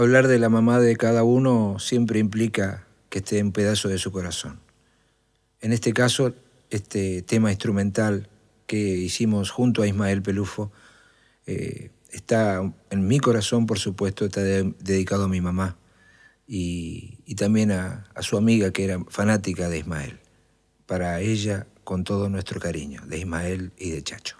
hablar de la mamá de cada uno siempre implica que esté un pedazo de su corazón. En este caso, este tema instrumental que hicimos junto a Ismael Pelufo está en mi corazón, por supuesto, está dedicado a mi mamá y también a su amiga que era fanática de Ismael. Para ella, con todo nuestro cariño, de Ismael y de Chacho.